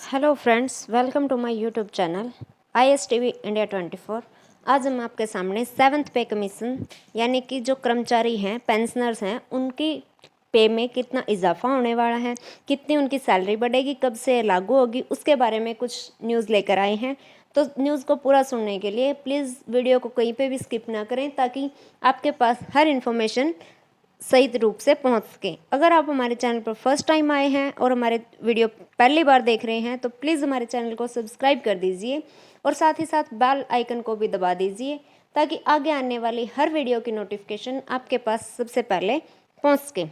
Hello friends, welcome to my YouTube channel ISTV India 24। आज हम आपके सामने 7th पे कमीशन यानी कि जो कर्मचारी हैं, पेंशनर्स हैं, उनकी पे में कितना इजाफा होने वाला है, कितनी उनकी सैलरी बढ़ेगी, कब से लागू होगी, उसके बारे में कुछ न्यूज़ लेकर आए हैं। तो न्यूज़ को पूरा सुनने के लिए प्लीज़ वीडियो को कहीं पे भी स्किप ना करें, ताकि आपके पास हर इन्फॉर्मेशन सही रूप से पहुंच सके। अगर आप हमारे चैनल पर फर्स्ट टाइम आए हैं और हमारे वीडियो पहली बार देख रहे हैं तो प्लीज़ हमारे चैनल को सब्सक्राइब कर दीजिए और साथ ही साथ बेल आइकन को भी दबा दीजिए, ताकि आगे आने वाली हर वीडियो की नोटिफिकेशन आपके पास सबसे पहले पहुंच सके।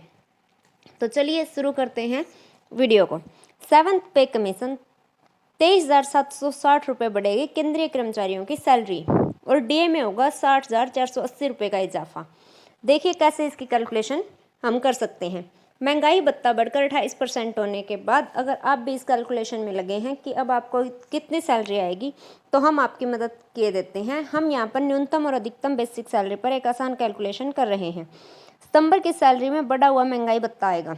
तो चलिए शुरू करते हैं वीडियो को। 7th पे कमीशन 23,760 रुपये बढ़ेगी केंद्रीय कर्मचारियों की सैलरी और DA में होगा 60,480 रुपये का इजाफा। देखिए कैसे इसकी कैलकुलेशन हम कर सकते हैं। महंगाई भत्ता बढ़कर 28% होने के बाद अगर आप भी इस कैलकुलेशन में लगे हैं कि अब आपको कितनी सैलरी आएगी, तो हम आपकी मदद किए देते हैं। हम यहाँ पर न्यूनतम और अधिकतम बेसिक सैलरी पर एक आसान कैलकुलेशन कर रहे हैं। सितंबर की सैलरी में बढ़ा हुआ महंगाई भत्ता आएगा।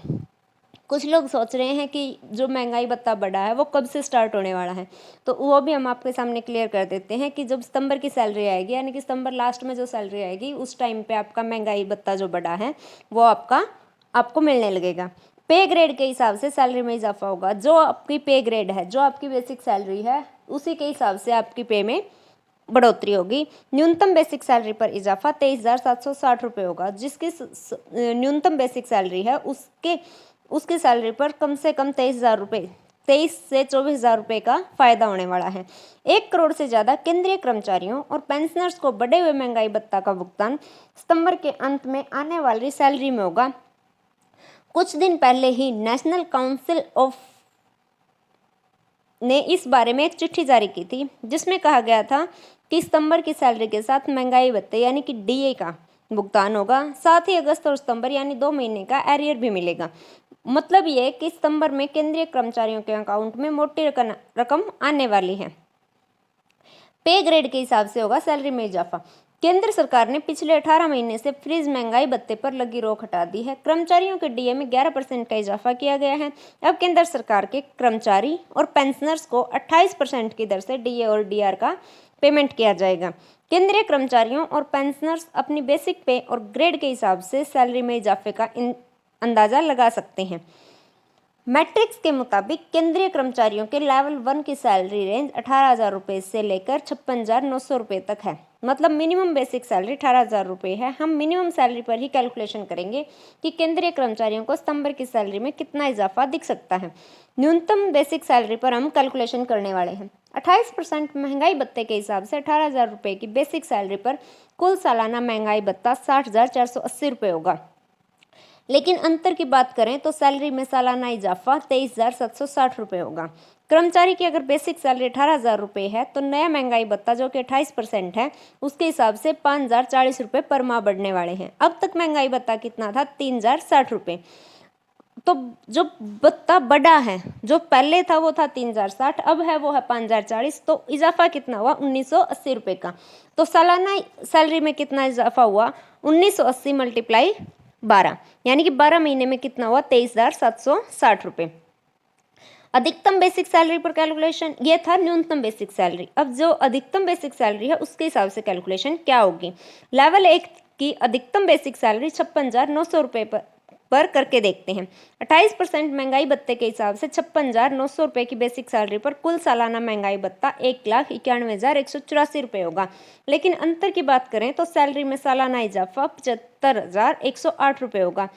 कुछ लोग सोच रहे हैं कि जो महंगाई भत्ता बढ़ा है वो कब से स्टार्ट होने वाला है, तो वो भी हम आपके सामने क्लियर कर देते हैं कि जब सितंबर की सैलरी आएगी, यानी कि सितंबर लास्ट में जो सैलरी आएगी उस टाइम पे आपका महंगाई भत्ता जो बढ़ा है वो आपको मिलने लगेगा। पे ग्रेड के हिसाब से सैलरी में इजाफा होगा। जो आपकी पे ग्रेड है, जो आपकी बेसिक सैलरी है, उसी के हिसाब से आपकी पे में बढ़ोतरी होगी। न्यूनतम बेसिक सैलरी पर इजाफा 23,760 रुपये होगा। जिसकी न्यूनतम बेसिक सैलरी है उसकी सैलरी पर कम से कम 23 से 24,000 रुपये का फायदा होने वाला है। 1 करोड़ से ज़्यादा केंद्रीय कर्मचारियों और पेंशनर्स को बढ़े हुए महंगाई भत्ता का भुगतान सितंबर के अंत में आने वाली सैलरी में होगा। कुछ दिन पहले ही नेशनल काउंसिल ऑफ ने इस बारे में एक चिट्ठी जारी की थी, जिसमें कहा गया था कि सितंबर की सैलरी के साथ महंगाई भत्ते यानी कि DA का भुगतान होगा। साथ ही अगस्त और सितंबर यानी 2 महीने का एरियर भी मिलेगा। मतलब ये कि सितंबर में केंद्रीय कर्मचारियों के अकाउंट में मोटी रकम आने वाली है। पे ग्रेड के हिसाब से होगा सैलरी में इजाफा। केंद्र सरकार ने पिछले 18 महीने से फ्रीज महंगाई भत्ते पर लगी रोक हटा दी है। कर्मचारियों के DA में 11% का इजाफा किया गया है। अब केंद्र सरकार के कर्मचारी और पेंशनर्स को 28% की दर से DA और DR का पेमेंट किया जाएगा। केंद्रीय कर्मचारियों और पेंशनर्स अपनी बेसिक पे और ग्रेड के हिसाब से सैलरी में इजाफे का अंदाजा लगा सकते हैं। मैट्रिक्स के मुताबिक केंद्रीय कर्मचारियों के लेवल 1 की सैलरी रेंज 18,000 रुपये से लेकर 56,900 रुपये तक है। मतलब मिनिमम बेसिक सैलरी 18,000 रुपये है। हम मिनिमम सैलरी पर ही कैलकुलेशन करेंगे कि केंद्रीय कर्मचारियों को सितंबर की सैलरी में कितना इजाफा दिख सकता है। न्यूनतम बेसिक सैलरी पर हम कैलकुलेशन करने वाले हैं। 28% महंगाई भत्ते के हिसाब से 18,000 रुपये की बेसिक सैलरी पर कुल सालाना महंगाई भत्ता 60,480 रुपये होगा। लेकिन अंतर की बात करें तो सैलरी में सालाना इजाफा 23,760 रुपये होगा। कर्मचारी की अगर बेसिक सैलरी 18,000 रुपये है तो नया महंगाई भत्ता जो कि 28% है, उसके हिसाब से 5,040 रुपये पर माह बढ़ने वाले हैं। अब तक महंगाई भत्ता कितना था? 3,060 रुपये। तो जो भत्ता बढ़ा है, जो पहले था वो था 3,060, अब है वो है 5,040, तो इजाफा कितना हुआ? 1,980 रुपये का। तो सालाना सैलरी में कितना इजाफा हुआ? 1,980 मल्टीप्लाई 12, यानी कि 12 महीने में कितना हुआ? 23,760 रुपये। अधिकतम बेसिक सैलरी पर कैलकुलेशन, ये था न्यूनतम बेसिक सैलरी। अब जो अधिकतम बेसिक सैलरी है उसके हिसाब से कैलकुलेशन क्या होगी। लेवल 1 की अधिकतम बेसिक सैलरी 56,900 रुपये पर करके देखते हैं। 28% महंगाई भत्ते के हिसाब से 56,900 रुपये की बेसिक सैलरी पर कुल सालाना महंगाई भत्ता 1,91,184 रुपये होगा। लेकिन अंतर की बात करें तो सैलरी में सालाना इजाफा 75,108 रुपये होगा।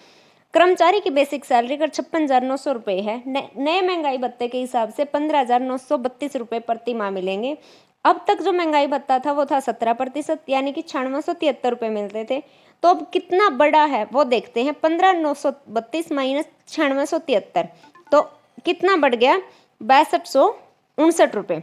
कर्मचारी की बेसिक सैलरी अगर 56,900 रुपये है, नए महंगाई भत्ते के हिसाब से 15,932 रुपये प्रति माह मिलेंगे। अब तक जो महंगाई भत्ता था वो था 17%, यानी कि 9673 रुपये मिलते थे। तो अब कितना बड़ा है वो देखते हैं। 15,932 माइनस 9673, तो कितना बढ़ गया? 6259 रुपये।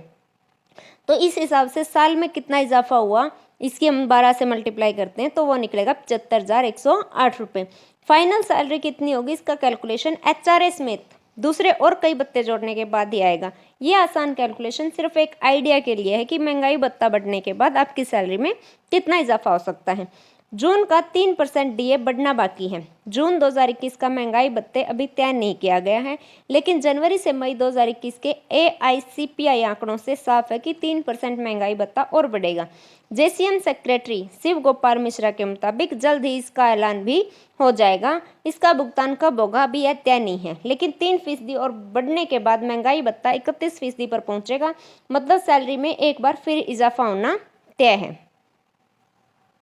तो इस हिसाब से साल में कितना इजाफा हुआ, इसकी हम 12 से मल्टीप्लाई करते हैं तो वो निकलेगा 75,108 रुपये। फाइनल सैलरी कितनी होगी, इसका कैलकुलेशन HRA समेत दूसरे और कई भत्ते जोड़ने के बाद ही आएगा। ये आसान कैलकुलेशन सिर्फ एक आइडिया के लिए है कि महंगाई भत्ता बढ़ने के बाद आपकी सैलरी में कितना इजाफा हो सकता है। जून का 3% डीए बढ़ना बाकी है। जून 2021 का महंगाई भत्ते अभी तय नहीं किया गया है, लेकिन जनवरी से मई 2021 के AICPI आंकड़ों से साफ है कि 3% महंगाई भत्ता और बढ़ेगा। JCM सेक्रेटरी शिव गोपाल मिश्रा के मुताबिक जल्द ही इसका ऐलान भी हो जाएगा। इसका भुगतान कब होगा अभी यह तय नहीं है, लेकिन 3% और बढ़ने के बाद महंगाई भत्ता 31% पर पहुंचेगा। मतलब सैलरी में एक बार फिर इजाफा होना तय है।